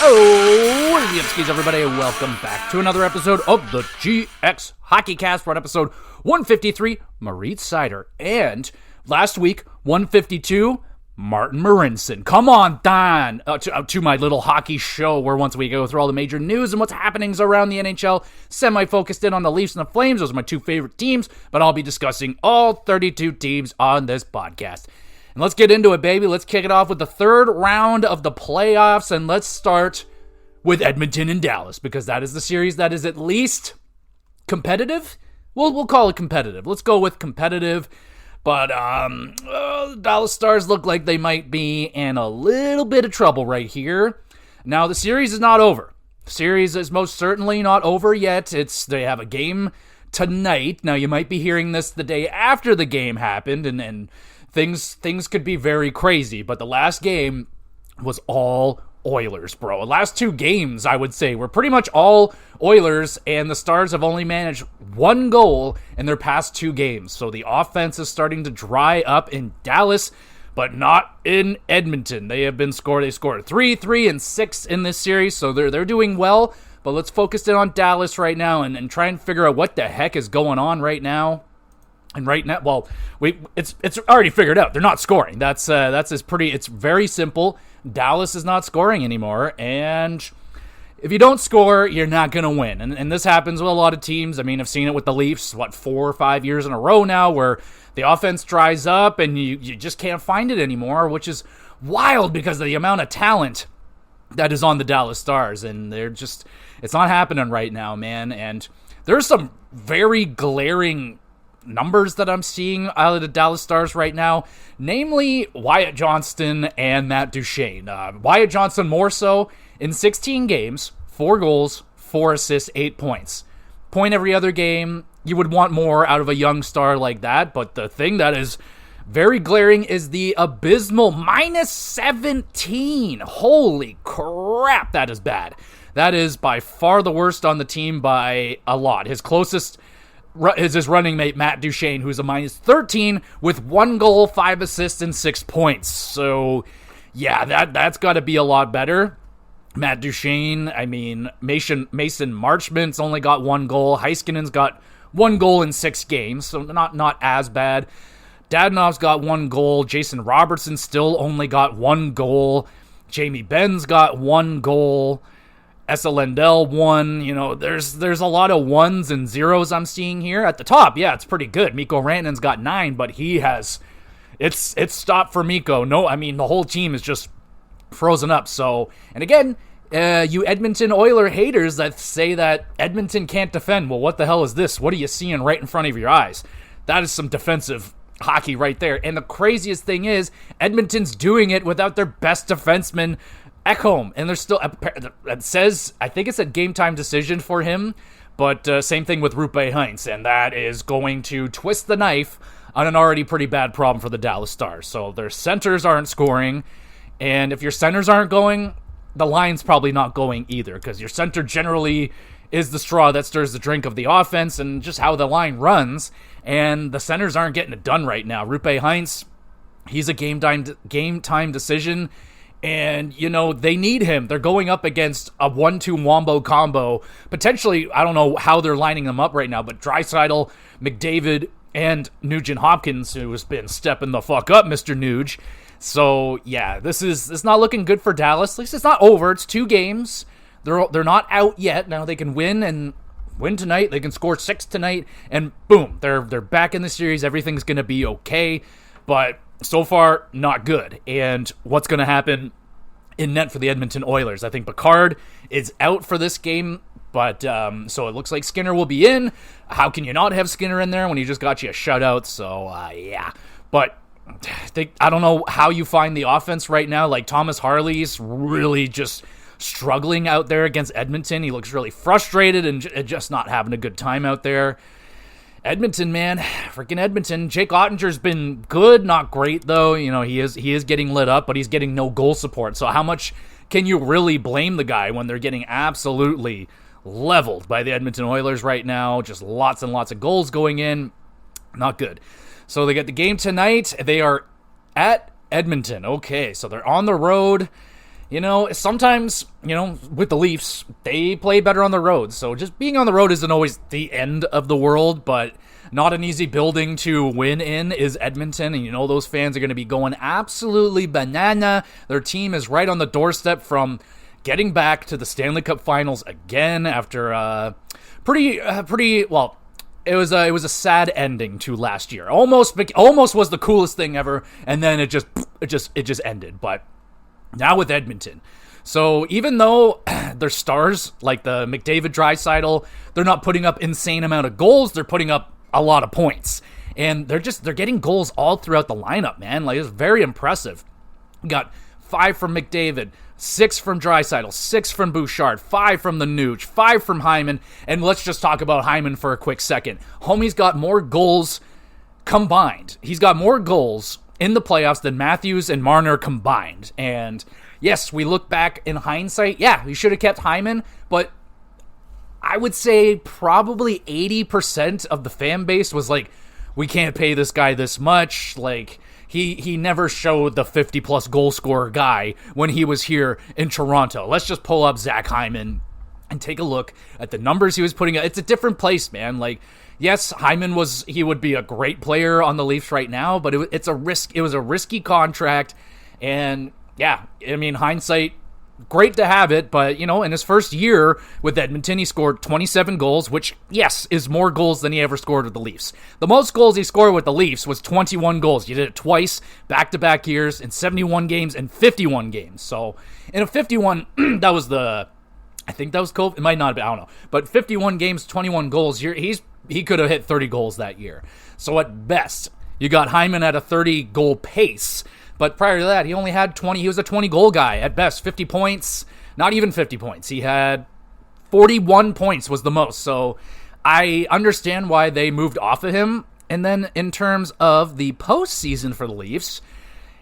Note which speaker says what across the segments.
Speaker 1: Oh, what is the Upskis, everybody? Welcome back to another episode of the GXHockeyCast. We're on episode 153, Maurice Sider. And last week, 152, Martin Marincin. Come on, Don, to my little hockey show where once we go through all the major news and what's happening around the NHL, semi-focused in on the Leafs and the Flames. Those are my two favorite teams, but I'll be discussing all 32 teams on this podcast. And let's get into it, baby. Let's kick it off with the third round of the playoffs, and let's start with Edmonton and Dallas, because that is the series that is at least competitive. We'll call it competitive. Let's go with competitive. But the Dallas Stars look like they might be in a little bit of trouble right here. Now, the series is not over. The series is most certainly not over yet. They have a game tonight. Now, you might be hearing this the day after the game happened, and things could be very crazy. But the last game was all Oilers, bro. The last two games, I would say, were pretty much all Oilers, and the Stars have only managed one goal in their past two games. So the offense is starting to dry up in Dallas, but not in Edmonton. They scored 3, 3, and 6 in this series, so they're doing well. But let's focus in on Dallas right now and try and figure out what the heck is going on right now. And right now, well, it's already figured out. They're not scoring. It's very simple. Dallas is not scoring anymore, and if you don't score, you're not going to win. And this happens with a lot of teams. I mean, I've seen it with the Leafs, 4 or 5 years in a row now, where the offense dries up and you just can't find it anymore, which is wild because of the amount of talent that is on the Dallas Stars, and it's not happening right now, man. And there's some very glaring numbers that I'm seeing out of the Dallas Stars right now, namely Wyatt Johnston and Matt Duchene. Wyatt Johnston more so in 16 games, 4 goals, 4 assists, 8 points. Point every other game. You would want more out of a young star like that, but the thing that is very glaring is the abysmal -17. Holy crap, that is bad. That is by far the worst on the team by a lot. His closest is his running mate, Matt Duchene, who's a -13 with 1 goal, 5 assists, and 6 points. So, yeah, that's got to be a lot better. Matt Duchene, I mean, Mason Marchment's only got 1 goal. Heiskanen's got 1 goal in 6 games, so not as bad. Dadonov's got 1 goal. Jason Robertson still only got 1 goal. Jamie Benn's got 1 goal. Esa Lindell 1, there's a lot of 1s and 0s I'm seeing here. At the top, yeah, it's pretty good. Mikko Rantanen's got 9, but it's stopped for Mikko. No, I mean, the whole team is just frozen up. So, and again, you Edmonton Oiler haters that say that Edmonton can't defend, well, what the hell is this? What are you seeing right in front of your eyes? That is some defensive hockey right there. And the craziest thing is, Edmonton's doing it without their best defenseman, Ekholm, and there's still, it says, I think it's a game-time decision for him, but same thing with Roope Hintz, and that is going to twist the knife on an already pretty bad problem for the Dallas Stars. So their centers aren't scoring, and if your centers aren't going, the line's probably not going either, because your center generally is the straw that stirs the drink of the offense and just how the line runs, and the centers aren't getting it done right now. Roope Hintz, he's a game-time decision. And, they need him. They're going up against a 1-2 Wombo combo. Potentially, I don't know how they're lining them up right now, but Draisaitl, McDavid, and Nugent Hopkins, who has been stepping the fuck up, Mr. Nuge. So, yeah, it's not looking good for Dallas. At least it's not over. It's 2 games. They're not out yet. Now they can win tonight. They can score 6 tonight, and boom, they're back in the series. Everything's going to be okay. But so far, not good. And what's going to happen in net for the Edmonton Oilers? I think Picard is out for this game, but so it looks like Skinner will be in. How can you not have Skinner in there when he just got you a shutout? So, yeah. But I don't know how you find the offense right now. Like, Thomas Harley's really just struggling out there against Edmonton. He looks really frustrated and just not having a good time out there. Edmonton, man, freaking Edmonton. Jake Ottinger's been good, not great though. He is getting lit up, but he's getting no goal support. So how much can you really blame the guy when they're getting absolutely leveled by the Edmonton Oilers right now? Just lots and lots of goals going in. Not good. So they get the game tonight. They are at Edmonton. Okay, so they're on the road. sometimes, with the Leafs, they play better on the road. So just being on the road isn't always the end of the world, but not an easy building to win in is Edmonton. And those fans are going to be going absolutely banana. Their team is right on the doorstep from getting back to the Stanley Cup Finals again after pretty well. It was a sad ending to last year. Almost was the coolest thing ever, and then it just ended. But now with Edmonton, so even though their stars like the McDavid, Draisaitl, they're not putting up insane amount of goals, they're putting up a lot of points, and they're getting goals all throughout the lineup, man. Like, it's very impressive. We got 5 from McDavid, 6 from Draisaitl, 6 from Bouchard, 5 from the Nuge, 5 from Hyman, and let's just talk about Hyman for a quick second. Homie's got more goals combined. He's got more goals in the playoffs than Matthews and Marner combined. And yes, we look back in hindsight, yeah, we should have kept Hyman, but I would say probably 80% of the fan base was like, we can't pay this guy this much. Like, he never showed the 50-plus goal scorer guy when he was here in Toronto. Let's just pull up Zach Hyman and take a look at the numbers he was putting up. It's a different place, man. Like, yes, Hyman would be a great player on the Leafs right now, but it was a risky contract. And yeah, I mean, hindsight, great to have it, but, in his first year with Edmonton, he scored 27 goals, which, yes, is more goals than he ever scored with the Leafs. The most goals he scored with the Leafs was 21 goals. He did it twice, back-to-back years, in 71 games and 51 games. So, in a 51, that was I think that was COVID. It might not have been, I don't know. But 51 games, 21 goals, he could have hit 30 goals that year. So, at best, you got Hyman at a 30-goal pace. But prior to that, he only had 20. He was a 20-goal guy at best. 50 points, not even 50 points. He had 41 points was the most. So I understand why they moved off of him. And then in terms of the postseason for the Leafs,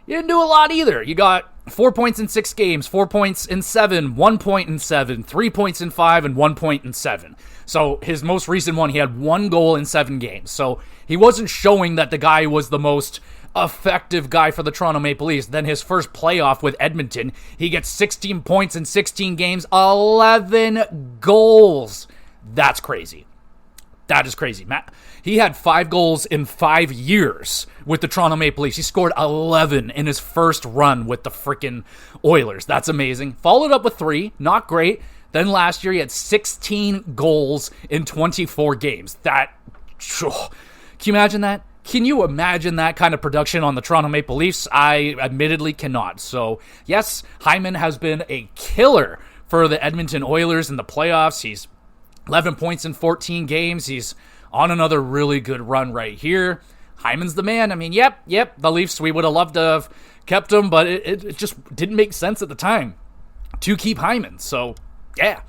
Speaker 1: you didn't do a lot either. You got 4 points in 6 games, 4 points in 7, 1 point in 7, 3 points in 5, and 1 point in 7. So his most recent one, he had 1 goal in 7 games. So he wasn't showing that the guy was the most effective guy for the Toronto Maple Leafs. Then his first playoff with Edmonton, he gets 16 points in 16 games, 11 goals. That's crazy. That is crazy. Matt, he had 5 goals in 5 years with the Toronto Maple Leafs. He scored 11 in his first run with the freaking Oilers. That's amazing. Followed up with 3, not great. Then last year he had 16 goals in 24 games. Can you imagine that? Can you imagine that kind of production on the Toronto Maple Leafs? I admittedly cannot. So, yes, Hyman has been a killer for the Edmonton Oilers in the playoffs. He's 11 points in 14 games. He's on another really good run right here. Hyman's the man. I mean, yep, the Leafs, we would have loved to have kept him, but it just didn't make sense at the time to keep Hyman. So, yeah.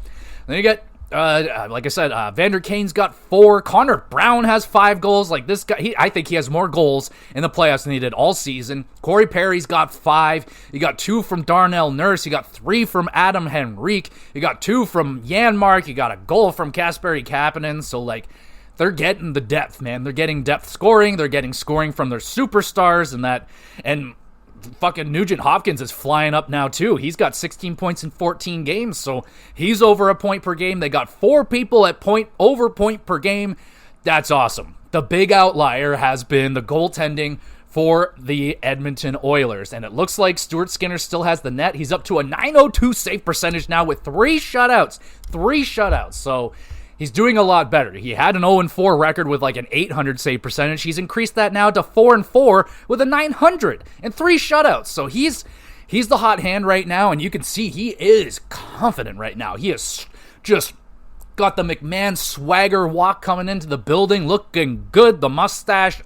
Speaker 1: Then you get like I said, Vander Kane's got 4. Connor Brown has 5 goals. Like, this guy, I think he has more goals in the playoffs than he did all season. Corey Perry's got 5. You got 2 from Darnell Nurse. You got 3 from Adam Henrique. You got 2 from Janmark. You got a goal from Kasperi Kapanen. So, like, they're getting the depth, man. They're getting depth scoring. They're getting scoring from their superstars and fucking Nugent Hopkins is flying up now too. He's got 16 points in 14 games, so he's over a point per game. They got 4 people at over point per game. That's awesome. The big outlier has been the goaltending for the Edmonton Oilers, and it looks like Stuart Skinner still has the net. He's up to a .902 save percentage now with 3 shutouts. So he's doing a lot better. He had an 0-4 record with like an 800 save percentage. He's increased that now to 4-4 with a 900 and 3 shutouts. So he's the hot hand right now, and you can see he is confident right now. He is just got the McMahon swagger walk coming into the building, looking good. The mustache,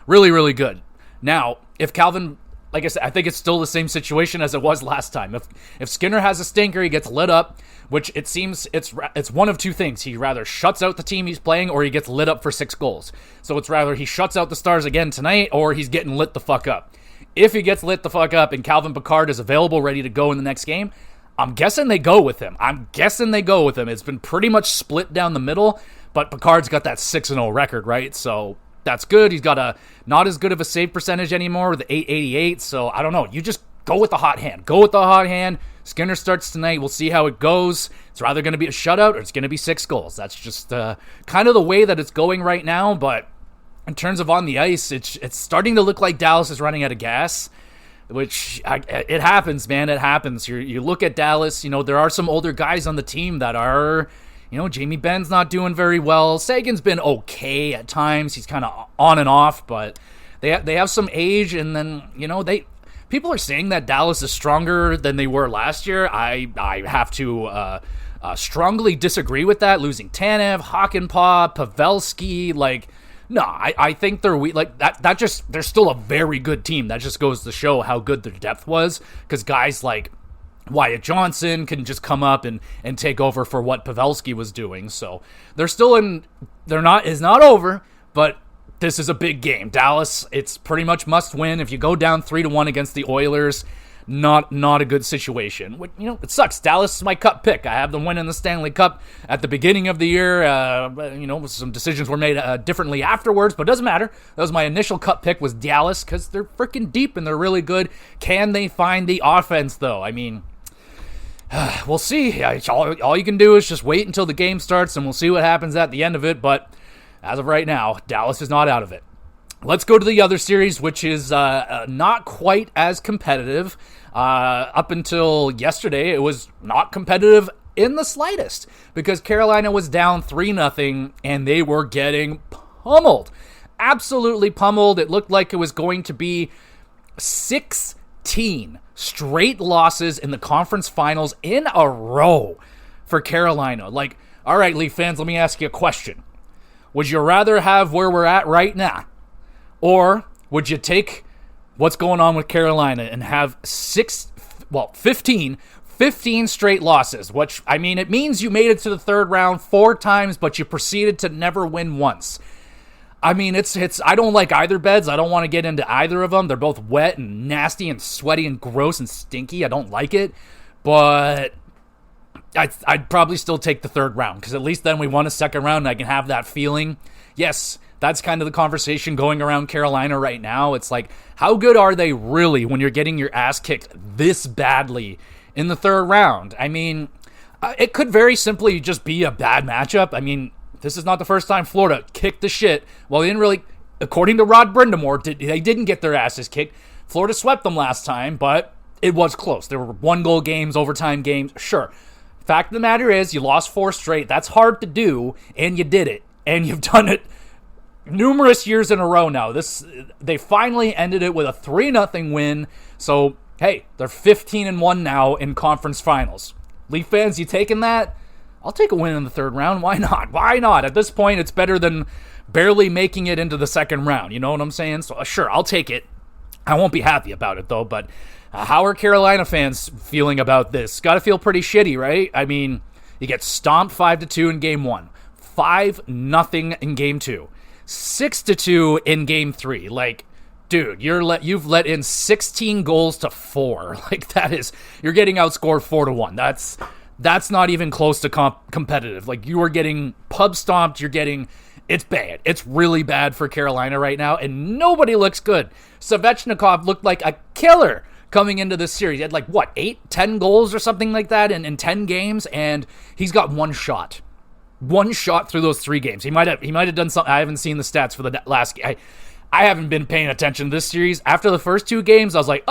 Speaker 1: really, really good. Now, if Calvin, like I said, I think it's still the same situation as it was last time. If Skinner has a stinker, he gets lit up, which it seems it's one of 2 things. He rather shuts out the team he's playing, or he gets lit up for 6 goals. So it's rather he shuts out the Stars again tonight, or he's getting lit the fuck up. If he gets lit the fuck up and Calvin Pickard is available, ready to go in the next game, I'm guessing they go with him. It's been pretty much split down the middle, but Pickard's got that 6-0 record, right? So that's good. He's got a not as good of a save percentage anymore with the .888, so I don't know. You just go with the hot hand. Go with the hot hand. Skinner starts tonight. We'll see how it goes. It's either going to be a shutout or it's going to be 6 goals. That's just kind of the way that it's going right now. But in terms of on the ice, it's starting to look like Dallas is running out of gas, which it happens, man. It happens. You look at Dallas, there are some older guys on the team that are, Jamie Benn's not doing very well. Sagan's been okay at times. He's kind of on and off, but they have some age, and then, people are saying that Dallas is stronger than they were last year. I have to strongly disagree with that. Losing Tanev, Hakanpää, Pavelski, no, I think they're weak. They're still a very good team. That just goes to show how good their depth was, because guys like Wyatt Johnson can just come up and take over for what Pavelski was doing. So they're still it's not over, but this is a big game. Dallas, it's pretty much must win. If you go down 3-1 against the Oilers, not a good situation. It sucks. Dallas is my cup pick. I have them winning the Stanley Cup at the beginning of the year. Some decisions were made differently afterwards, but it doesn't matter. That was my initial cup pick, was Dallas, because they're freaking deep and they're really good. Can they find the offense, though? I mean, we'll see. All you can do is just wait until the game starts, and we'll see what happens at the end of it. But as of right now, Dallas is not out of it. Let's go to the other series, which is not quite as competitive. Up until yesterday, it was not competitive in the slightest, because Carolina was down 3-0, and they were getting pummeled. Absolutely pummeled. It looked like it was going to be 16 straight losses in the conference finals in a row for Carolina. All right, Leaf fans, let me ask you a question. Would you rather have where we're at right now, or would you take what's going on with Carolina and have 15 straight losses, which, I mean, it means you made it to the third round 4 times, but you proceeded to never win once. I mean, it's. I don't like either beds. I don't want to get into either of them. They're both wet and nasty and sweaty and gross and stinky. I don't like it, but I'd probably still take the third round, because at least then we won a second round and I can have that feeling. Yes, that's kind of the conversation going around Carolina right now. It's like, how good are they really when you're getting your ass kicked this badly in the third round? I mean, it could very simply just be a bad matchup. I mean, this is not the first time Florida kicked the shit. Well, they didn't really, according to Rod Brindamore, they didn't get their asses kicked. Florida swept them last time, but it was close. There were 1-goal games, overtime games, sure. Fact of the matter is, you lost 4 straight. That's hard to do, and you did it. And you've done it numerous years in a row now. They finally ended it with a 3-0 win. So, hey, they're 15-1 now in conference finals. Leaf fans, you taking that? I'll take a win in the third round. Why not? Why not? At this point, it's better than barely making it into the second round. You know what I'm saying? So, sure, I'll take it. I won't be happy about it, though, but how are Carolina fans feeling about this? Got to feel pretty shitty, right? I mean, you get stomped 5-2 in Game 1, 5-0 in Game 2, 6-2 in Game 3. Dude, you've let in 16 goals to 4. You're getting outscored 4-1. That's not even close to competitive. You are getting pub stomped. It's bad. It's really bad for Carolina right now, and nobody looks good. Svechnikov looked like a killer coming into this series. He had 8-10 goals or something like that in 10 games, and he's got one shot through those 3 games. He might have done something. I haven't seen the stats for the last game. I haven't been paying attention to this series. After the first 2 games, I was like,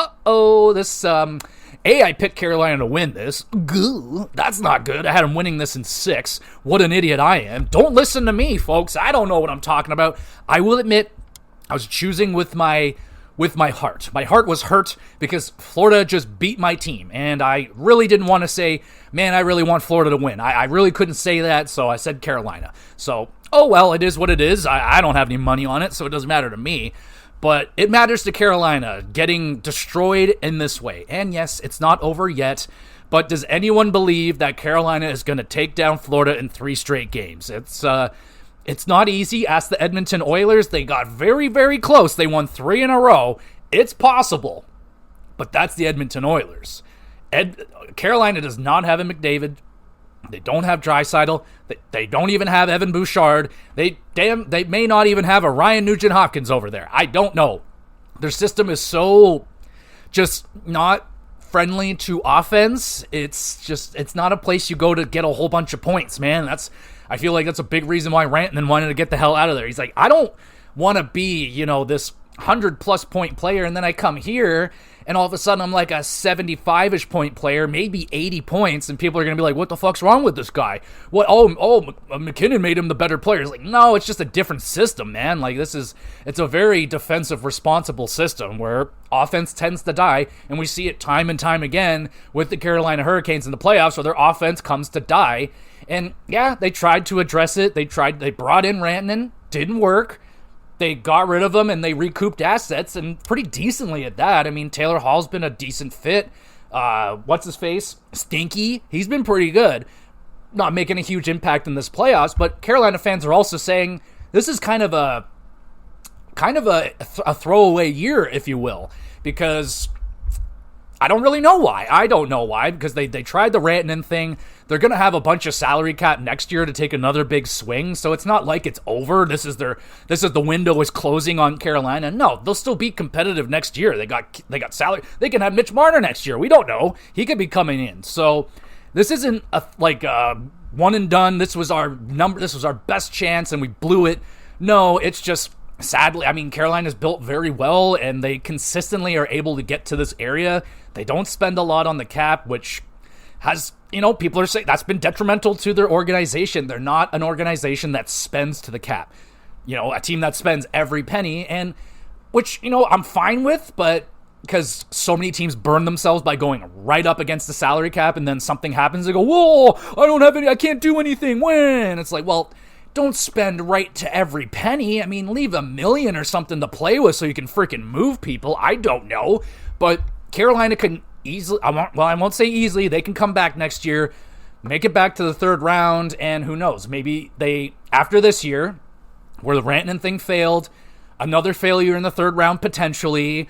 Speaker 1: this I picked Carolina to win this. Goo, that's not good. I had them winning this in 6. What an idiot I am. Don't listen to me, folks. I don't know what I'm talking about. I will admit, I was choosing with my heart. My heart was hurt because Florida just beat my team, and I really didn't want to say, man, I really want Florida to win. I really couldn't say that, so I said Carolina. So, oh well, it is what it is. I don't have any money on it, so it doesn't matter to me. But it matters to Carolina getting destroyed in this way. And yes, it's not over yet, but does anyone believe that Carolina is going to take down Florida in 3 straight games? It's not easy. Ask the Edmonton Oilers. They got very, very close. They won 3 in a row. It's possible, but that's the Edmonton Oilers. Carolina does not have a McDavid. They don't have Draisaitl. They don't even have Evan Bouchard. They may not even have a Ryan Nugent-Hopkins over there. I don't know. Their system is so just not friendly to offense. It's not a place you go to get a whole bunch of points, man. I feel like that's a big reason why Rantanen wanted to get the hell out of there. He's like, I don't want to be, this 100-plus point player, and then I come here, and all of a sudden I'm like a 75-ish point player, maybe 80 points, and people are going to be like, what the fuck's wrong with this guy? What? McKinnon made him the better player. It's like, no, it's just a different system, man. Like, it's a very defensive, responsible system where offense tends to die, and we see it time and time again with the Carolina Hurricanes in the playoffs where their offense comes to die. And yeah, they tried to address it. They brought in Rantanen, didn't work. They got rid of him, and they recouped assets, and pretty decently at that. I mean, Taylor Hall's been a decent fit. What's-his-face? Stinky. He's been pretty good. Not making a huge impact in this playoffs, but Carolina fans are also saying this is kind of a throwaway year, if you will, because I don't really know why. I don't know why, because they tried the Rantanen thing. They're going to have a bunch of salary cap next year to take another big swing, so it's not like it's over. This is the window is closing on Carolina. No, they'll still be competitive next year. They got salary. They can have Mitch Marner next year. We don't know. He could be coming in. So this isn't a one and done. This was our number. This was our best chance, and we blew it. No, it's just sadly. I mean, Carolina's built very well, and they consistently are able to get to this area. They don't spend a lot on the cap, which has, people are saying that's been detrimental to their organization. They're not an organization that spends to the cap. A team that spends every penny, and which, I'm fine with, but because so many teams burn themselves by going right up against the salary cap, and then something happens, they go, whoa, I can't do anything. When? It's like, well, don't spend right to every penny. I mean, leave $1 million or something to play with so you can freaking move people. I don't know, but Carolina can easily, I won't say easily, they can come back next year, make it back to the third round, and who knows, maybe after this year, where the Rantanen thing failed, another failure in the third round potentially,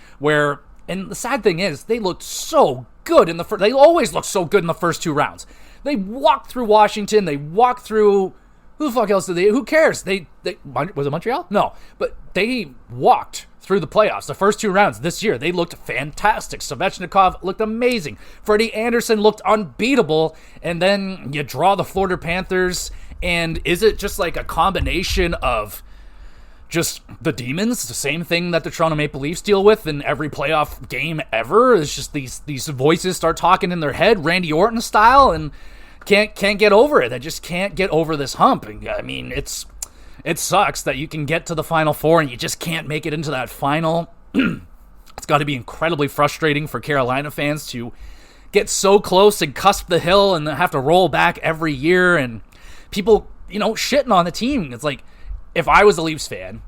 Speaker 1: and the sad thing is, they looked so good they always look so good in the first two rounds. They walked through Washington, they walked through, who the fuck else did who cares? Was it Montreal? No, but they walked through the playoffs. The first two rounds this year, they looked fantastic. Svechnikov looked amazing. Freddie Anderson looked unbeatable. And then you draw the Florida Panthers, and is it just like a combination of just the demons, the same thing that the Toronto Maple Leafs deal with in every playoff game ever? It's just these voices start talking in their head, Randy Orton style, and can't get over it. They just can't get over this hump. I mean, it sucks that you can get to the Final Four and you just can't make it into that final. It's got to be incredibly frustrating for Carolina fans to get so close and cusp the hill and then have to roll back every year, and people, shitting on the team. It's like, if I was a Leafs fan,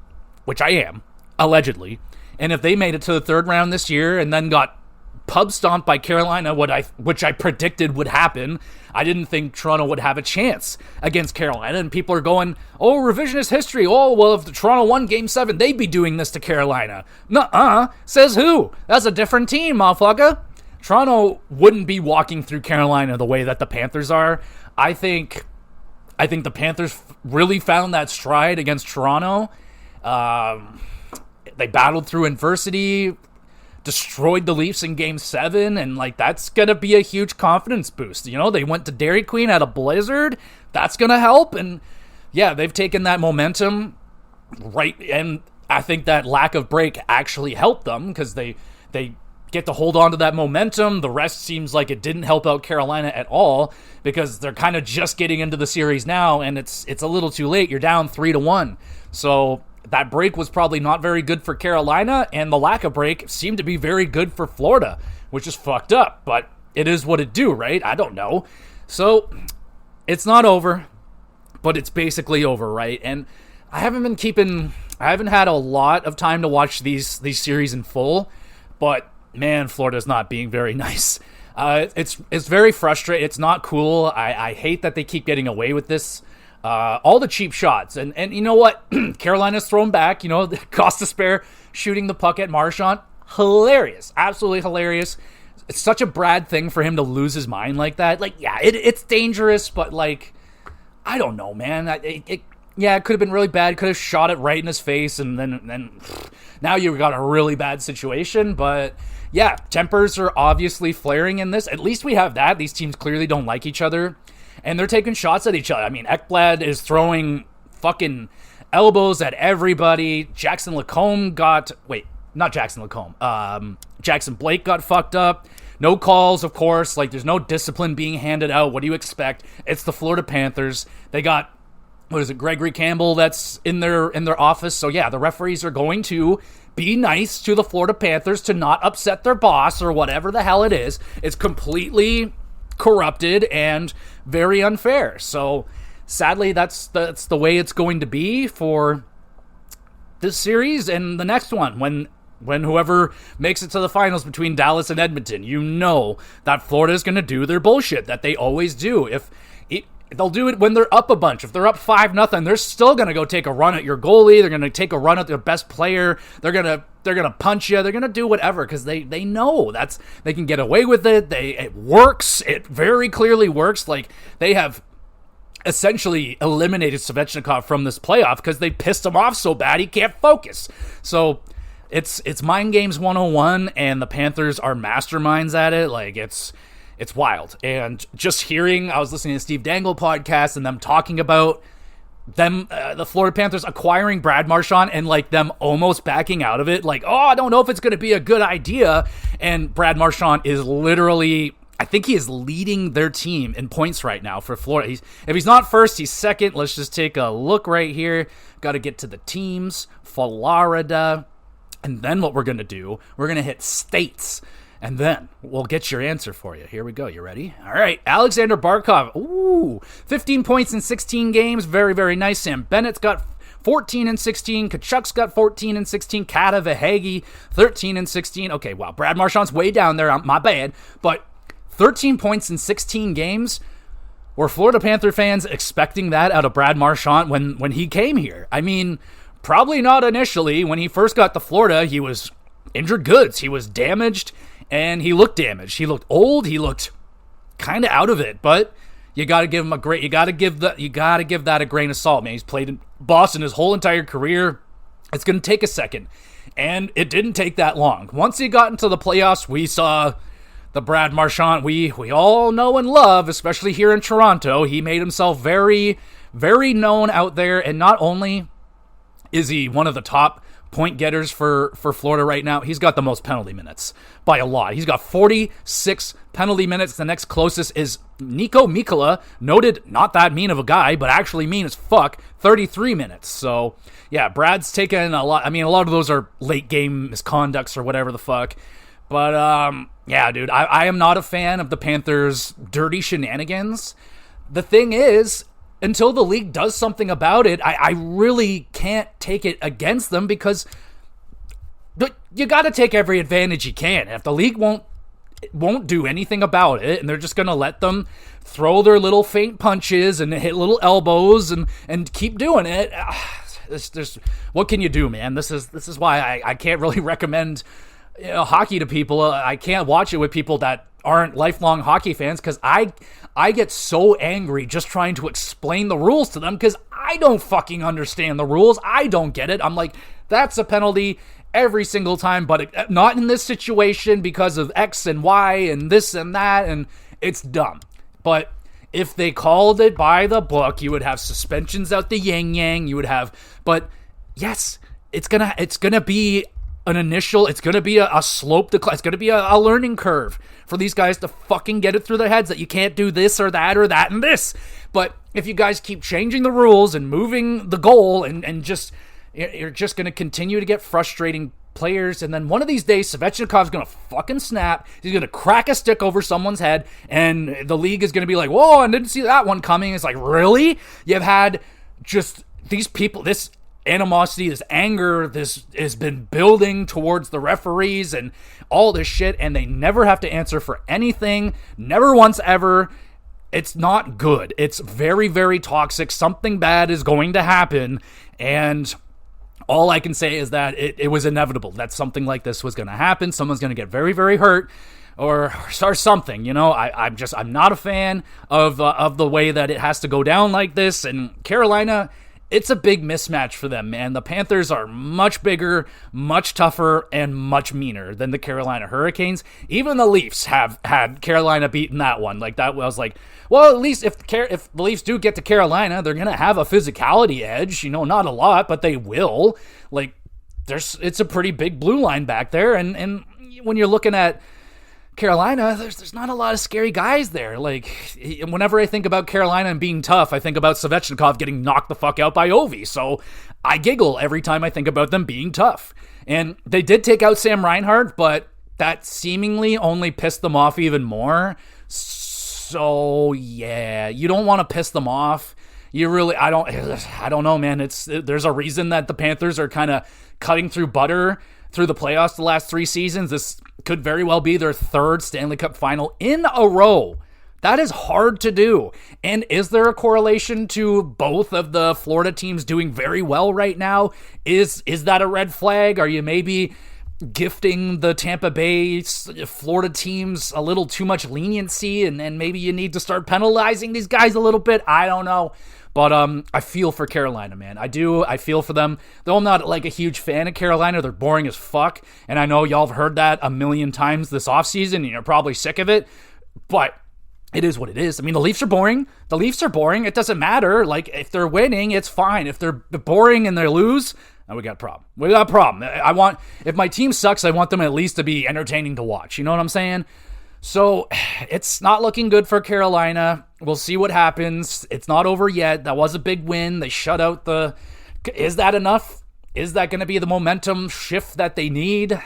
Speaker 1: which I am, allegedly, and if they made it to the third round this year and then got pub stomped by Carolina, which I predicted would happen. I didn't think Toronto would have a chance against Carolina, and people are going, oh, revisionist history. Oh, well, if the Toronto won Game 7, they'd be doing this to Carolina. Nuh-uh. Says who? That's a different team, motherfucker. Toronto wouldn't be walking through Carolina the way that the Panthers are. I think the Panthers really found that stride against Toronto. They battled through adversity, destroyed the Leafs in Game 7, and that's going to be a huge confidence boost. They went to Dairy Queen at a blizzard. That's going to help, and yeah, they've taken that momentum, right, and I think that lack of break actually helped them because they get to hold on to that momentum. The rest seems like it didn't help out Carolina at all because they're kind of just getting into the series now, and it's a little too late. You're down 3-1. So that break was probably not very good for Carolina, and the lack of break seemed to be very good for Florida, which is fucked up, but it is what it do, right? I don't know. So it's not over, but it's basically over, right? And I haven't had a lot of time to watch these series in full, but man, Florida's not being very nice. It's very frustrating. It's not cool. I hate that they keep getting away with this. All the cheap shots. And you know what? Carolina's thrown back. Cost to spare shooting the puck at Marchand. Hilarious. Absolutely hilarious. It's such a Brad thing for him to lose his mind like that. Yeah, it's dangerous, but I don't know, man. Yeah, it could have been really bad. Could have shot it right in his face, and then now you've got a really bad situation. But yeah, tempers are obviously flaring in this. At least we have that. These teams clearly don't like each other, and they're taking shots at each other. I mean, Ekblad is throwing fucking elbows at everybody. Jackson Lacombe not Jackson Lacombe. Jackson Blake got fucked up. No calls, of course. Like, there's no discipline being handed out. What do you expect? It's the Florida Panthers. They got, Gregory Campbell that's in their office. So yeah, the referees are going to be nice to the Florida Panthers to not upset their boss or whatever the hell it is. It's completely corrupted and very unfair. So sadly, that's the way it's going to be for this series and the next one. When whoever makes it to the finals between Dallas and Edmonton, you know that Florida is going to do their bullshit that they always do. They'll do it when they're up a bunch. If they're up 5-0, they're still going to go take a run at your goalie. They're going to take a run at their best player. They're going to punch you. They're going to do whatever because they know they can get away with it. It works. It very clearly works. Like, they have essentially eliminated Svechnikov from this playoff because they pissed him off so bad he can't focus. So it's mind games 101, and the Panthers are masterminds at it. Like, it's wild. And just hearing, I was listening to Steve Dangle podcast and them talking about the Florida Panthers acquiring Brad Marchand and like them almost backing out of it. Like, I don't know if it's going to be a good idea. And Brad Marchand is literally, I think he is leading their team in points right now for Florida. If he's not first, he's second. Let's just take a look right here. Got to get to the teams. Florida. And then what we're going to do, we're going to hit states. And then we'll get your answer for you. Here we go. You ready? All right. Alexander Barkov. Ooh, 15 points in 16 games. Very, very nice. Sam Bennett's got 14 and 16. Kachuk's got 14 and 16. Kata Verhaeghe, 13 and 16. Okay, wow. Brad Marchand's way down there. My bad. But 13 points in 16 games. Were Florida Panther fans expecting that out of Brad Marchand when he came here? I mean, probably not initially. When he first got to Florida, he was injured goods. He was damaged. And he looked damaged. He looked old. He looked kind of out of it. But you got to give him you got to give that a grain of salt, man. He's played in Boston his whole entire career. It's going to take a second. And it didn't take that long. Once he got into the playoffs, we saw the Brad Marchand we all know and love, especially here in Toronto. He made himself very, very known out there. And not only is he one of the top point getters for Florida right now, he's got the most penalty minutes by a lot. He's got 46 penalty minutes. The next closest is Nico Mikkola, noted not that mean of a guy, but actually mean as fuck, 33 minutes. So, yeah, Brad's taken a lot. I mean, a lot of those are late game misconducts or whatever the fuck. But, yeah, dude, I am not a fan of the Panthers' dirty shenanigans. The thing is, until the league does something about it, I really can't take it against them because you got to take every advantage you can. If the league won't do anything about it and they're just going to let them throw their little feint punches and hit little elbows and keep doing it, what can you do, man? This is why I can't really recommend hockey to people. I can't watch it with people that aren't lifelong hockey fans because I get so angry just trying to explain the rules to them because I don't fucking understand the rules. I don't get it. I'm like, that's a penalty every single time, but not in this situation because of X and Y and this and that, and it's dumb. But if they called it by the book, you would have suspensions out the yin-yang. You would have, but yes, it's gonna be it's going to be a slope decline. It's going to be a learning curve for these guys to fucking get it through their heads that you can't do this or that and this. But if you guys keep changing the rules and moving the goal and just, you're just going to continue to get frustrating players. And then one of these days, Svechnikov's going to fucking snap. He's going to crack a stick over someone's head. And the league is going to be like, whoa, I didn't see that one coming. It's like, really? You've had just these people, this animosity, this anger, this has been building towards the referees and all this shit, and they never have to answer for anything, never once ever. It's not good. It's very, very toxic. Something bad is going to happen, and all I can say is that it was inevitable that something like this was going to happen. Someone's going to get very, very hurt or something, you know. I'm not a fan of the way that it has to go down like this, and Carolina it's a big mismatch for them, man. The Panthers are much bigger, much tougher, and much meaner than the Carolina Hurricanes. Even the Leafs have had Carolina beaten that one. Like, that was like, well, at least if the Leafs do get to Carolina, they're going to have a physicality edge. Not a lot, but they will. Like, it's a pretty big blue line back there. And when you're looking at Carolina, there's not a lot of scary guys there. Like, whenever I think about Carolina and being tough, I think about Svechnikov getting knocked the fuck out by Ovi. So I giggle every time I think about them being tough. And they did take out Sam Reinhart, but that seemingly only pissed them off even more. So yeah, you don't want to piss them off. You really, I don't know, man. There's a reason that the Panthers are kind of cutting through butter through the playoffs the last 3 seasons. This could very well be their 3rd Stanley Cup final in a row. That is hard to do. And is there a correlation to both of the Florida teams doing very well right now? Is that a red flag? Are you maybe gifting the Tampa Bay Florida teams a little too much leniency, and maybe you need to start penalizing these guys a little bit? I don't know. But I feel for Carolina, man. I do. I feel for them. Though I'm not like a huge fan of Carolina. They're boring as fuck. And I know y'all have heard that a million times this offseason, and you're probably sick of it. But it is what it is. I mean, the Leafs are boring. It doesn't matter. Like, if they're winning, it's fine. If they're boring and they lose, we got a problem. If my team sucks, I want them at least to be entertaining to watch. You know what I'm saying? So it's not looking good for Carolina. We'll see what happens. It's not over yet. That was a big win. They shut out is that enough? Is that going to be the momentum shift that they need?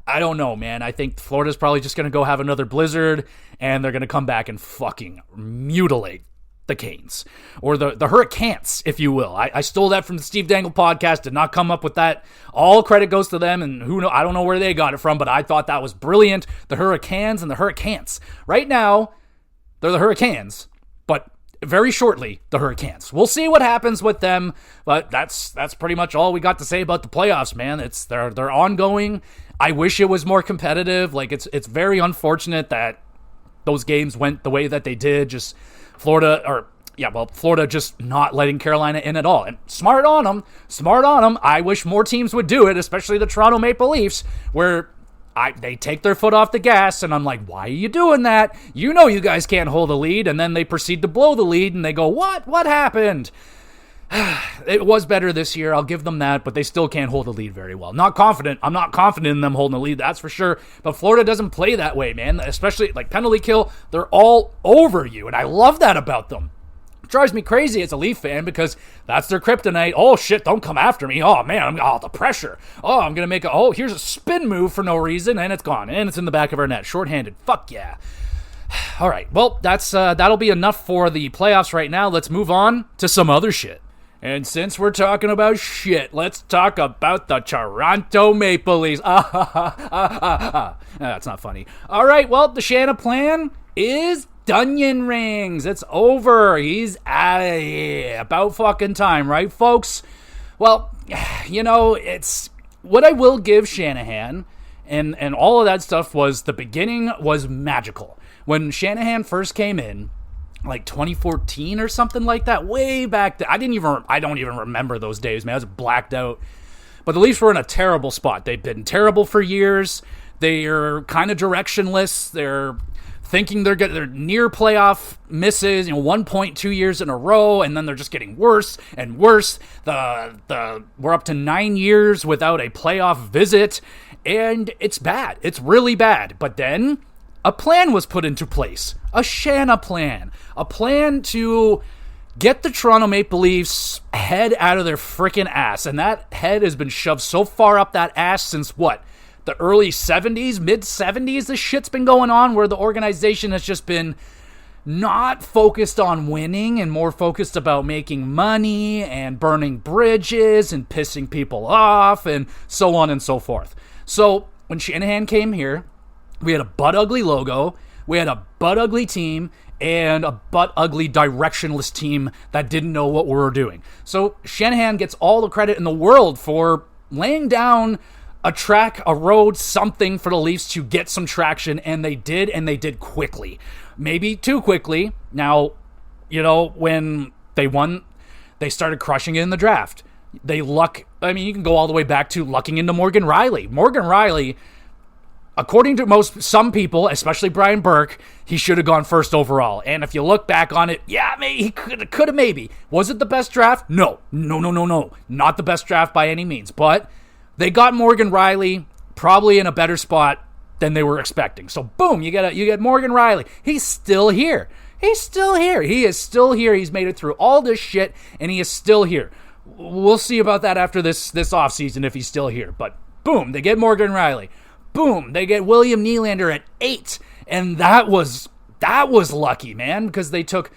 Speaker 1: I don't know, man. I think Florida's probably just going to go have another blizzard, and they're going to come back and fucking mutilate the Canes, or the HurriCan'ts, if you will. I stole that from the Steve Dangle podcast, did not come up with that. All credit goes to them, and I don't know where they got it from, but I thought that was brilliant. The Hurricanes and the HurriCan'ts. Right now, they're the Hurricanes, but very shortly, the HurriCan'ts. We'll see what happens with them, but that's pretty much all we got to say about the playoffs, man. They're ongoing. I wish it was more competitive. Like, it's very unfortunate that those games went the way that they did. Just Florida just not letting Carolina in at all. And smart on them. I wish more teams would do it, especially the Toronto Maple Leafs, where they take their foot off the gas, and I'm like, why are you doing that? You know you guys can't hold a lead, and then they proceed to blow the lead, and they go, what? What happened? It was better this year, I'll give them that, but they still can't hold the lead very well. Not confident. I'm not confident in them holding the lead, that's for sure. But Florida doesn't play that way, man. Especially like penalty kill, they're all over you, and I love that about them. It drives me crazy as a Leaf fan because that's their kryptonite. Oh shit, don't come after me. Oh man, the pressure. Oh, I'm gonna make here's a spin move for no reason, and it's gone, and it's in the back of our net. Shorthanded. Fuck yeah. All right, well, that'll be enough for the playoffs right now. Let's move on to some other shit. And since we're talking about shit, let's talk about the Toronto Maple Leafs. That's not funny. All right, well, the Shanna plan is Dunyan rings. It's over. He's out of here. About fucking time, right, folks? Well, it's what I will give Shanahan, and all of that stuff was the beginning was magical. When Shanahan first came in, like 2014 or something like that, way back then. I don't even remember those days, man. I was blacked out. But the Leafs were in a terrible spot. They've been terrible for years. They're kind of directionless. They're thinking they're near playoff misses, 1.2 years in a row, and then they're just getting worse and worse. We're up to 9 years without a playoff visit, and it's bad. It's really bad. But then a plan was put into place. A Shanna plan. A plan to get the Toronto Maple Leafs head out of their freaking ass. And that head has been shoved so far up that ass since what? The early 70s, mid-70s? This shit's been going on where the organization has just been not focused on winning and more focused about making money and burning bridges and pissing people off and so on and so forth. So when Shanahan came here, we had a butt-ugly logo, we had a butt-ugly team, and a butt-ugly directionless team that didn't know what we were doing. So Shanahan gets all the credit in the world for laying down a track, a road, something for the Leafs to get some traction, and they did quickly. Maybe too quickly. Now, when they won they started crushing it in the draft. You can go all the way back to lucking into Morgan Riley. Morgan Riley, according to some people, especially Brian Burke, he should have gone first overall. And if you look back on it, yeah, maybe he could have maybe. Was it the best draft? No. Not the best draft by any means. But they got Morgan Riley probably in a better spot than they were expecting. So boom, you get Morgan Riley. He's still here. He is still here. He's made it through all this shit, and he is still here. We'll see about that after this offseason if he's still here. But boom, they get Morgan Riley. Boom, they get William Nylander at 8. And that was lucky, man, because they took,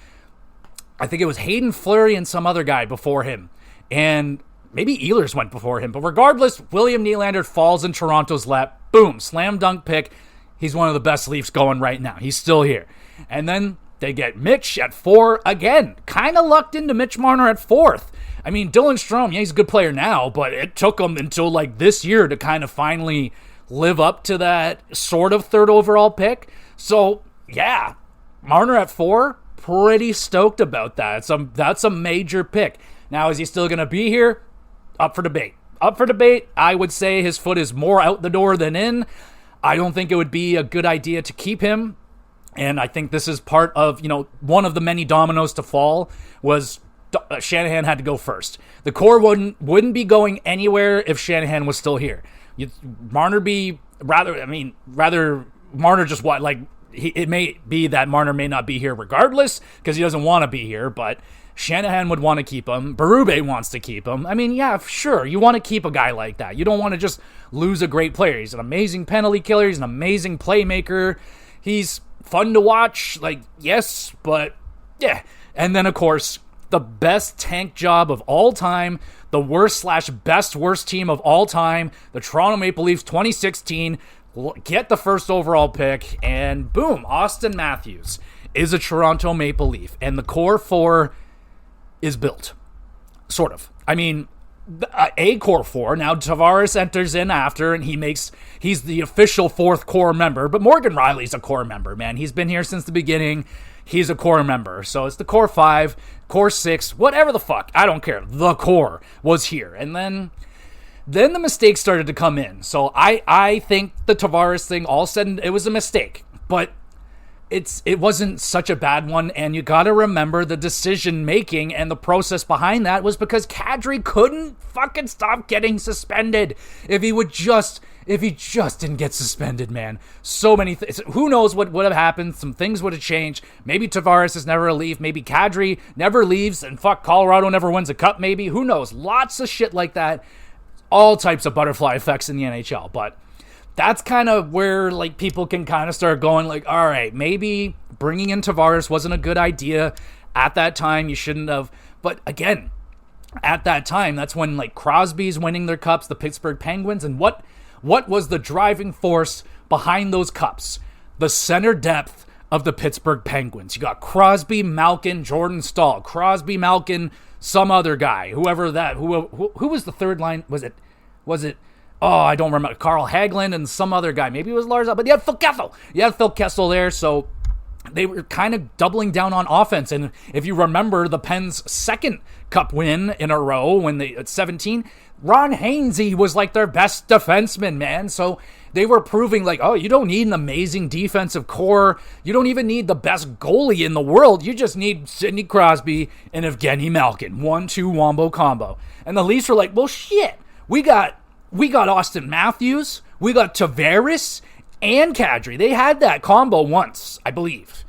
Speaker 1: I think it was Hayden Fleury and some other guy before him. And maybe Ehlers went before him. But regardless, William Nylander falls in Toronto's lap. Boom, slam dunk pick. He's one of the best Leafs going right now. He's still here. And then they get Mitch at 4 again. Kind of lucked into Mitch Marner at 4th. I mean, Dylan Strome, yeah, he's a good player now, but it took him until like this year to kind of finally live up to that sort of 3rd overall pick. So, yeah, Marner at 4, pretty stoked about that. That's a major pick. Now, is he still going to be here? Up for debate. I would say his foot is more out the door than in. I don't think it would be a good idea to keep him. And I think this is part of, one of the many dominoes to fall was Shanahan had to go first. The core wouldn't be going anywhere if Shanahan was still here. Marner just what, like, it may be that Marner may not be here regardless because he doesn't want to be here, but Shanahan would want to keep him. Berube wants to keep him. I mean, yeah, sure, you want to keep a guy like that. You don't want to just lose a great player. He's an amazing penalty killer. He's an amazing playmaker. He's fun to watch, like, yes, but yeah. And then, of course, the best tank job of all time, the worst team of all time, the Toronto Maple Leafs 2016, get the 1st overall pick, and boom, Austin Matthews is a Toronto Maple Leaf, and the core 4 is built, sort of. I mean, a core 4. Now Tavares enters in after, and he's the official 4th core member, but Morgan Riley's a core member, man. He's been here since the beginning. He's a core member. So it's the core 5, core 6, whatever the fuck. I don't care. The core was here. And then the mistakes started to come in. So I think the Tavares thing, all said and it was a mistake. But it wasn't such a bad one, and you got to remember the decision making and the process behind that was because Kadri couldn't fucking stop getting suspended. If he just didn't get suspended, man. So many things. Who knows what would have happened? Some things would have changed. Maybe Tavares is never a Leaf. Maybe Kadri never leaves, and Colorado never wins a cup. Maybe. Who knows? Lots of shit like that. All types of butterfly effects in the NHL, but that's kind of where like people can kind of start going like, all right, maybe bringing in Tavares wasn't a good idea at that time. You shouldn't have. But again, at that time, that's when like Crosby's winning their cups, the Pittsburgh Penguins, and what was the driving force behind those cups? The center depth of the Pittsburgh Penguins. You got Crosby, Malkin, Jordan Staal. Crosby, Malkin, some other guy, whoever that. Who was the third line? Was it? Oh, I don't remember. Carl Hagelin and some other guy. Maybe it was Lars, but you had Phil Kessel. You had Phil Kessel there, so they were kind of doubling down on offense. And if you remember the Pens' 2nd cup win in a row when they at 17, Ron Hainsey was like their best defenseman, man. So they were proving like, oh, you don't need an amazing defensive core. You don't even need the best goalie in the world. You just need Sidney Crosby and Evgeny Malkin. 1-2 wombo combo. And the Leafs were like, well, shit. We got Austin Matthews, we got Tavares, and Kadri. They had that combo once, I believe.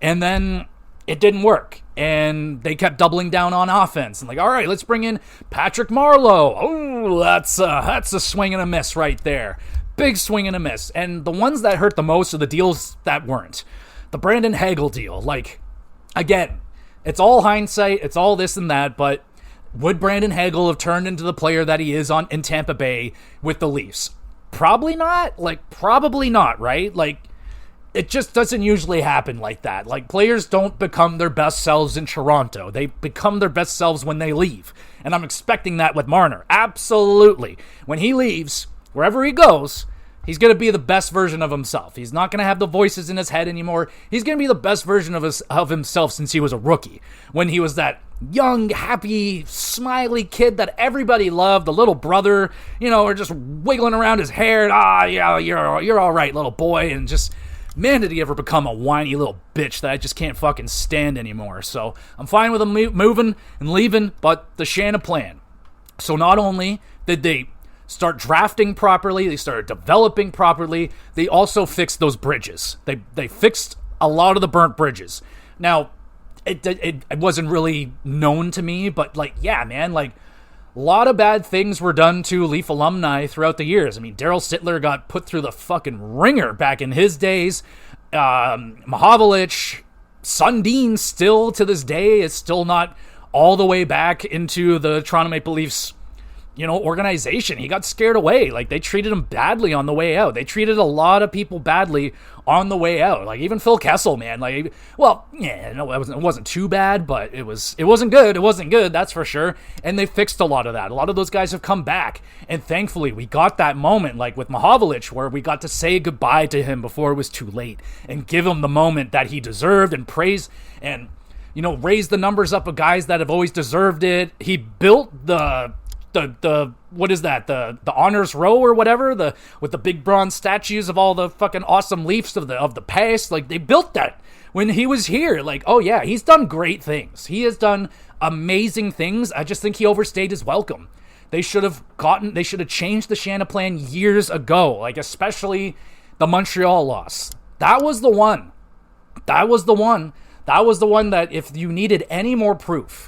Speaker 1: And then it didn't work. And they kept doubling down on offense. And like, all right, let's bring in Patrick Marleau. Oh, that's a swing and a miss right there. Big swing and a miss. And the ones that hurt the most are the deals that weren't. The Brandon Hagel deal. Like, again, it's all hindsight. It's all this and that, but would Brandon Hagel have turned into the player that he is in Tampa Bay with the Leafs? Probably not. Probably not, right? It just doesn't usually happen like that. Players don't become their best selves in Toronto. They become their best selves when they leave. And I'm expecting that with Marner. Absolutely. When he leaves, wherever he goes, He's going to be the best version of himself. He's not going to have the voices in his head anymore. He's going to be the best version of himself since he was a rookie. When he was that young, happy, smiley kid that everybody loved, the little brother, or just wiggling around his hair. Yeah, you're all right, little boy. And just, man, did he ever become a whiny little bitch that I just can't fucking stand anymore. So I'm fine with him moving and leaving, but the Shanna plan. So not only did they start drafting properly, they started developing properly, they also fixed those bridges. They fixed a lot of the burnt bridges. Now, it wasn't really known to me, but yeah, man, a lot of bad things were done to Leaf alumni throughout the years. I mean, Daryl Sittler got put through the fucking ringer back in his days. Mahovlich, Sundin still to this day is still not all the way back into the Toronto Maple Leafs organization. He got scared away. They treated him badly on the way out. They treated a lot of people badly on the way out. Even Phil Kessel, man. It wasn't too bad, but it wasn't good. It wasn't good, that's for sure. And they fixed a lot of that. A lot of those guys have come back. And thankfully, we got that moment, with Mahovlich, where we got to say goodbye to him before it was too late and give him the moment that he deserved and praise and, raise the numbers up of guys that have always deserved it. He built the what is that, the honors row or whatever, with the big bronze statues of all the fucking awesome Leafs of the past. They built that when he was here. Oh yeah, he's done great things. He has done amazing things. I just think he overstayed his welcome. They should have changed the Shanna plan years ago, especially the Montreal loss. That was the one that if you needed any more proof,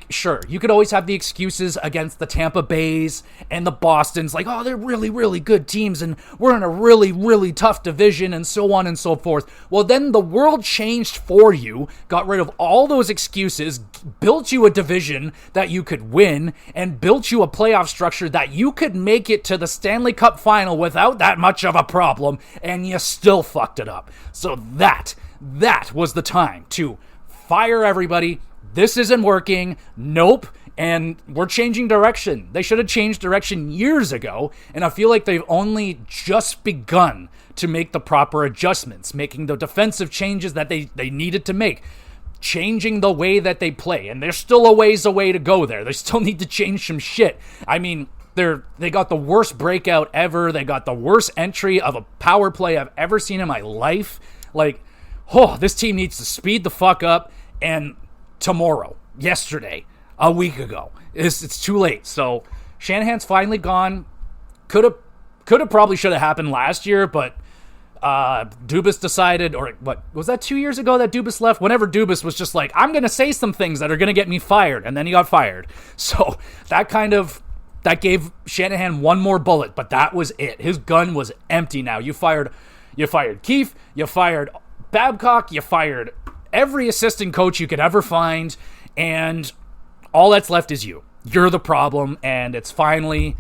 Speaker 1: sure, you could always have the excuses against the Tampa Bays and the Bostons, they're really, really good teams, and we're in a really, really tough division, and so on and so forth. Well, then the world changed for you, got rid of all those excuses, built you a division that you could win, and built you a playoff structure that you could make it to the Stanley Cup final without that much of a problem, and you still fucked it up. So that was the time to fire everybody. This isn't working. Nope. And we're changing direction. They should have changed direction years ago. And I feel like they've only just begun to make the proper adjustments, making the defensive changes that they needed to make, changing the way that they play. And there's still a ways away to go there. They still need to change some shit. I mean, they got the worst breakout ever. They got the worst entry of a power play I've ever seen in my life. This team needs to speed the fuck up. And yesterday, a week ago, it's too late. So Shanahan's finally gone. Could have probably should have happened last year, but Dubas decided, or what was that, 2 years ago that Dubas left? Whenever Dubas was just I'm going to say some things that are going to get me fired, and then he got fired. So that gave Shanahan one more bullet, but that was it. His gun was empty now. You fired Keefe, you fired Babcock, you fired every assistant coach you could ever find, and all that's left is you. You're the problem, and it's finally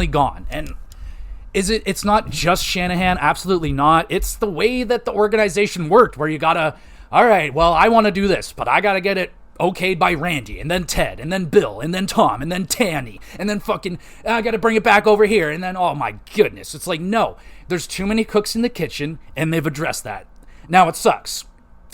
Speaker 1: gone. And it's not just Shanahan, absolutely not. It's the way that the organization worked, where you gotta, all right, well, I want to do this, but I gotta get it okayed by Randy, and then Ted, and then Bill, and then Tom, and then Tanny, and then fucking, I gotta bring it back over here, and then, oh my goodness, it's no, there's too many cooks in the kitchen, and they've addressed that. Now it sucks,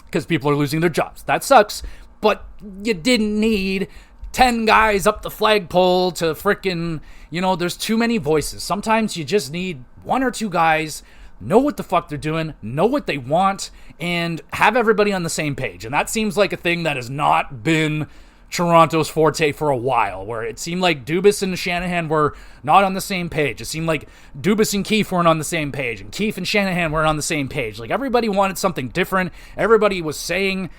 Speaker 1: because people are losing their jobs. That sucks, but you didn't need 10 guys up the flagpole to frickin', there's too many voices. Sometimes you just need one or two guys, know what the fuck they're doing, know what they want, and have everybody on the same page. And that seems like a thing that has not been Toronto's forte for a while, where it seemed like Dubas and Shanahan were not on the same page. It seemed like Dubas and Keefe weren't on the same page, and Keefe and Shanahan weren't on the same page. Everybody wanted something different. Everybody was saying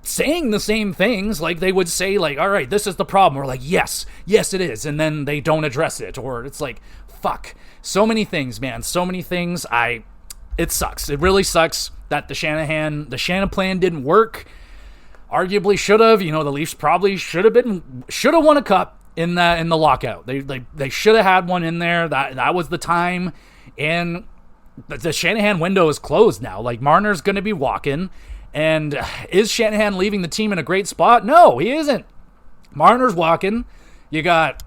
Speaker 1: the same things. They would say, all right, this is the problem. We're yes it is, and then they don't address it, or it's fuck. So many things, man. So many things. It sucks. It really sucks that the Shanna plan didn't work. Arguably should have. The Leafs probably should have won a cup in the lockout. They should have had one in there. That was the time. And the Shanahan window is closed now. Marner's going to be walking. And is Shanahan leaving the team in a great spot? No, he isn't. Marner's walking. You got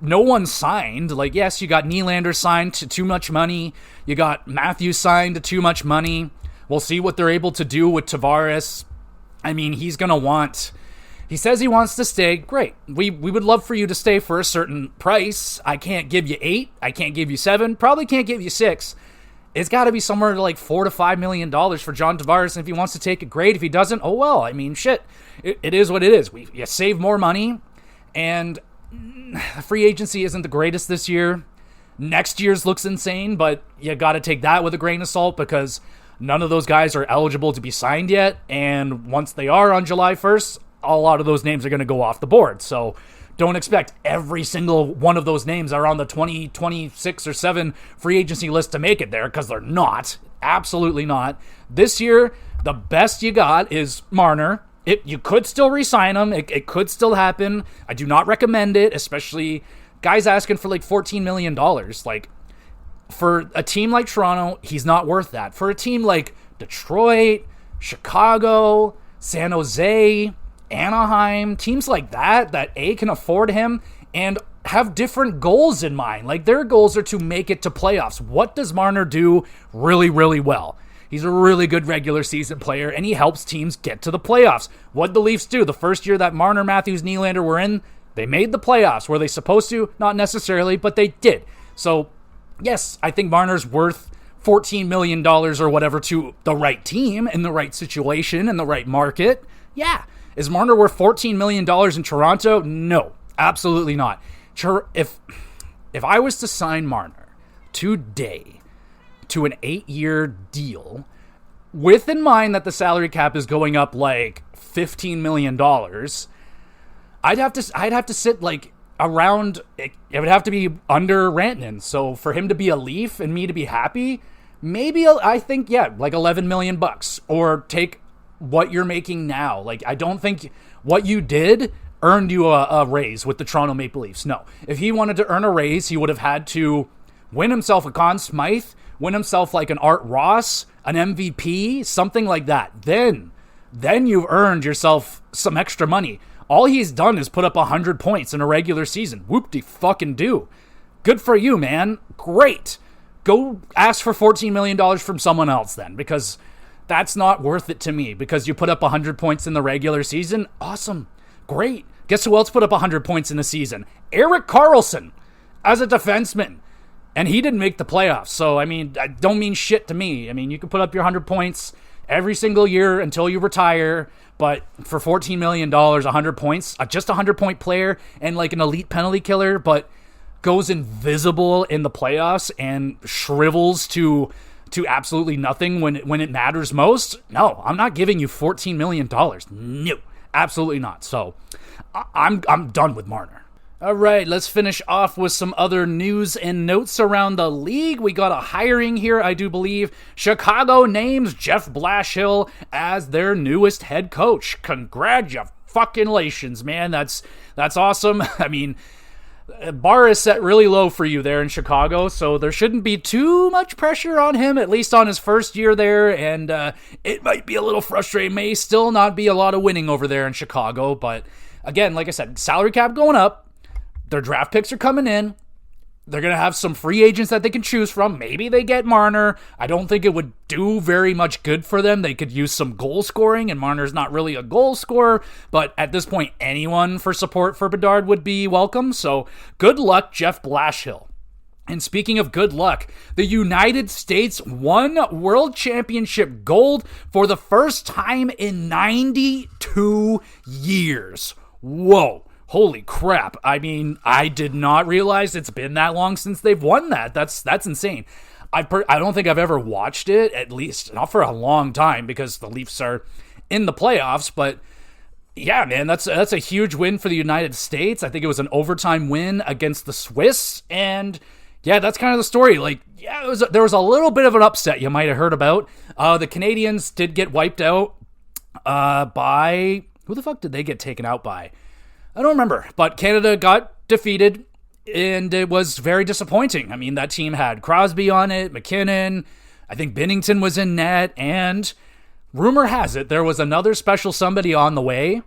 Speaker 1: no one signed. Like, yes, you got Nylander signed to too much money. You got Matthews signed to too much money. We'll see what they're able to do with Tavares. I mean, he's going to want... He says he wants to stay. Great. We would love for you to stay for a certain price. I can't give you 8. I can't give you 7. Probably can't give you 6. It's got to be somewhere to like $4 to $5 million for John Tavares. And if he wants to take it, great. If he doesn't, oh well. I mean, shit. It is what it is. You save more money, and free agency isn't the greatest this year. Next year's looks insane, but you got to take that with a grain of salt because none of those guys are eligible to be signed yet. And once they are on July 1st, a lot of those names are going to go off the board. So don't expect every single one of those names that are on the 26 or 7 free agency list to make it there, because they're not. Absolutely not. This year, the best you got is Marner. You could still re-sign him. It could still happen. I do not recommend it, especially guys asking for like $14 million. Like, for a team like Toronto, he's not worth that. For a team like Detroit, Chicago, San Jose, Anaheim, teams like that can afford him and have different goals in mind. Like, their goals are to make it to playoffs. What does Marner do really, really well? He's a really good regular season player, and he helps teams get to the playoffs. What'd the Leafs do? The first year that Marner, Matthews, Nylander were in, they made the playoffs. Were they supposed to? Not necessarily, but they did. So, yes, I think Marner's worth $14 million or whatever to the right team in the right situation in the right market. Yeah. Is Marner worth $14 million in Toronto? No, absolutely not. If I was to sign Marner today to an 8-year deal, with in mind that the salary cap is going up like $15 million, I'd have to sit like around. It would have to be under Rantanen. So for him to be a Leaf and me to be happy, maybe I think like $11 million, or take what you're making now. Like, I don't think what you did earned you a raise with the Toronto Maple Leafs. No. If he wanted to earn a raise, he would have had to win himself a Conn Smythe, win himself like an Art Ross, an MVP, something like that. Then you've earned yourself some extra money. All he's done is put up 100 points in a regular season. Whoop-de-fucking-do. Good for you, man. Great. Go ask for $14 million from someone else then, because that's not worth it to me, because you put up 100 points in the regular season. Awesome. Great. Guess who else put up 100 points in the season? Erik Karlsson as a defenseman. And he didn't make the playoffs. So, I mean, I don't mean shit to me. I mean, you can put up your 100 points every single year until you retire. But for $14 million, 100 points, just a 100-point player and like an elite penalty killer, but goes invisible in the playoffs and shrivels to absolutely nothing when it matters most. No, I'm not giving you $14 million. No, absolutely not. So I'm done with Marner. All right, let's finish off with some other news and notes around the league. We got a hiring here, I do believe. Chicago names Jeff Blashill as their newest head coach. Congratulations, man. That's awesome. I mean, bar is set really low for you there in Chicago, so there shouldn't be too much pressure on him, at least on his first year there, and it might be a little frustrating. May still not be a lot of winning over there in Chicago, but again, like I said, salary cap going up, their draft picks are coming in, they're going to have some free agents that they can choose from. Maybe they get Marner. I don't think it would do very much good for them. They could use some goal scoring, and Marner's not really a goal scorer, but at this point, anyone for support for Bedard would be welcome. So good luck, Jeff Blashill. And speaking of good luck, the United States won World Championship gold for the first time in 92 years. Whoa. Holy crap. I mean, I did not realize it's been that long since they've won that. That's insane. I don't think I've ever watched it, at least not for a long time, because the Leafs are in the playoffs. But yeah, man, that's a huge win for the United States. I think it was an overtime win against the Swiss. And yeah, that's kind of the story. Like, yeah, there was a little bit of an upset you might have heard about. The Canadians did get wiped out by... Who the fuck did they get taken out by? I don't remember, but Canada got defeated, and it was very disappointing. I mean, that team had Crosby on it, McKinnon, I think Binnington was in net, and rumor has it there was another special somebody on the way,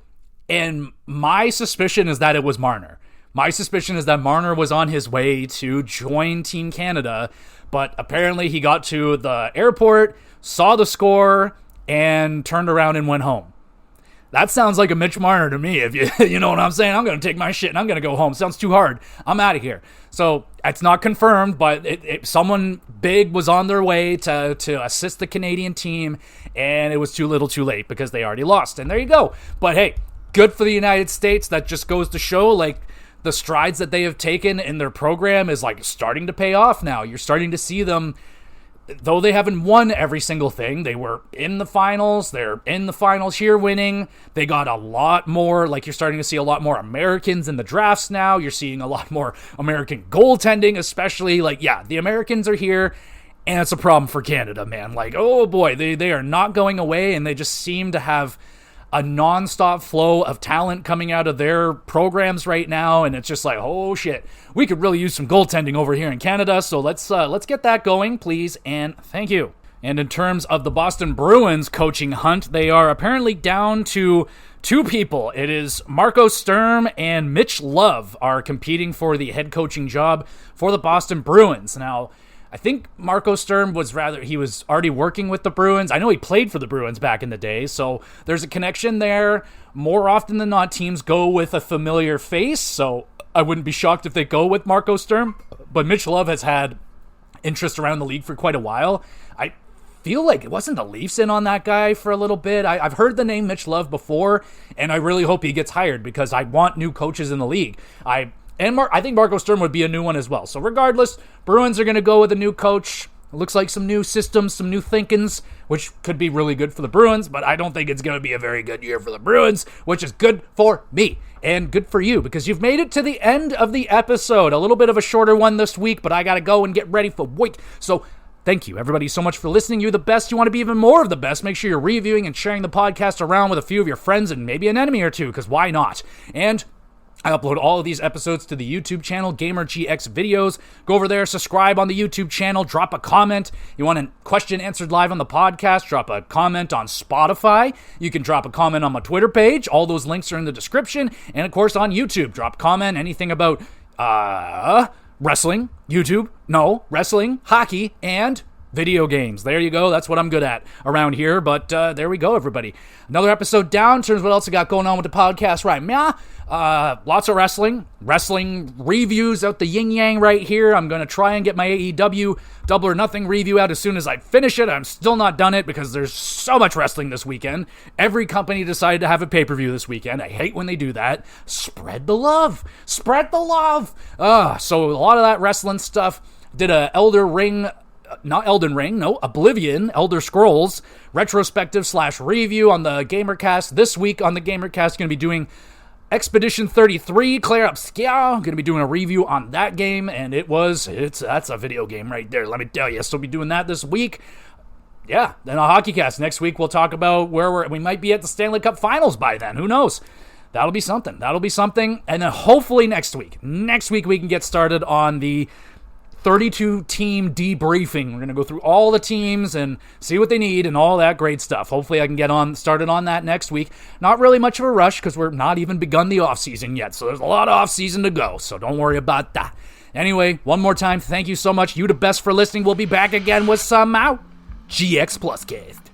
Speaker 1: and my suspicion is that it was Marner. My suspicion is that Marner was on his way to join Team Canada, but apparently he got to the airport, saw the score, and turned around and went home. That sounds like a Mitch Marner to me, if you know what I'm saying. I'm going to take my shit and I'm going to go home. Sounds too hard. I'm out of here. So it's not confirmed, but someone big was on their way to assist the Canadian team, and it was too little too late because they already lost. And there you go. But hey, good for the United States. That just goes to show, like, the strides that they have taken in their program is, like, starting to pay off now. You're starting to see them. Though they haven't won every single thing, they were in the finals. They're in the finals here winning. They got a lot more, like you're starting to see a lot more Americans in the drafts now. You're seeing a lot more American goaltending, especially. Like, yeah, the Americans are here, and it's a problem for Canada, man. Like, oh boy, they are not going away, and they just seem to have a nonstop flow of talent coming out of their programs right now, and it's just like, oh shit, we could really use some goaltending over here in Canada, so let's get that going, please, and thank you. And in terms of the Boston Bruins coaching hunt, they are apparently down to 2 people. It is Marco Sturm and Mitch Love are competing for the head coaching job for the Boston Bruins. Now, I think Marco Sturm was already working with the Bruins. I know he played for the Bruins back in the day, so there's a connection there. More often than not, teams go with a familiar face, so I wouldn't be shocked if they go with Marco Sturm. But Mitch Love has had interest around the league for quite a while. I feel like it wasn't the Leafs in on that guy for a little bit. I've heard the name Mitch Love before, and I really hope he gets hired because I want new coaches in the league. I think Marco Sturm would be a new one as well. So regardless, Bruins are going to go with a new coach. It looks like some new systems, some new thinkings, which could be really good for the Bruins, but I don't think it's going to be a very good year for the Bruins, which is good for me and good for you because you've made it to the end of the episode. A little bit of a shorter one this week, but I got to go and get ready for work. So thank you, everybody, so much for listening. You're the best. You want to be even more of the best. Make sure you're reviewing and sharing the podcast around with a few of your friends and maybe an enemy or two, because why not? And I upload all of these episodes to the YouTube channel, GamerGX Videos. Go over there, subscribe on the YouTube channel, drop a comment. You want a question answered live on the podcast, drop a comment on Spotify. You can drop a comment on my Twitter page. All those links are in the description. And, of course, on YouTube, drop comment, anything about wrestling, wrestling, hockey, and video games. There you go. That's what I'm good at around here. But there we go, everybody. Another episode down. In terms of what else I got going on with the podcast right now. Lots of wrestling reviews out the yin-yang right here. I'm going to try and get my AEW Double or Nothing review out as soon as I finish it. I'm still not done it because there's so much wrestling this weekend. Every company decided to have a pay-per-view this weekend. I hate when they do that. Spread the love. So a lot of that wrestling stuff. Did a Oblivion, Elder Scrolls retrospective / review on the GamerCast. This week on the GamerCast, going to be doing Expedition 33, Claire Obscure. Going to be doing a review on that game, and that's a video game right there, let me tell you. So we'll be doing that this week. Yeah, then a HockeyCast. Next week we'll talk about where we might be at the Stanley Cup Finals by then. Who knows? That'll be something. And then hopefully next week we can get started on the 32-team debriefing. We're going to go through all the teams and see what they need and all that great stuff. Hopefully I can get started on that next week. Not really much of a rush because we're not even begun the offseason yet, so there's a lot of offseason to go, so don't worry about that. Anyway, one more time, thank you so much. You the best for listening. We'll be back again with some GX Plus Cast.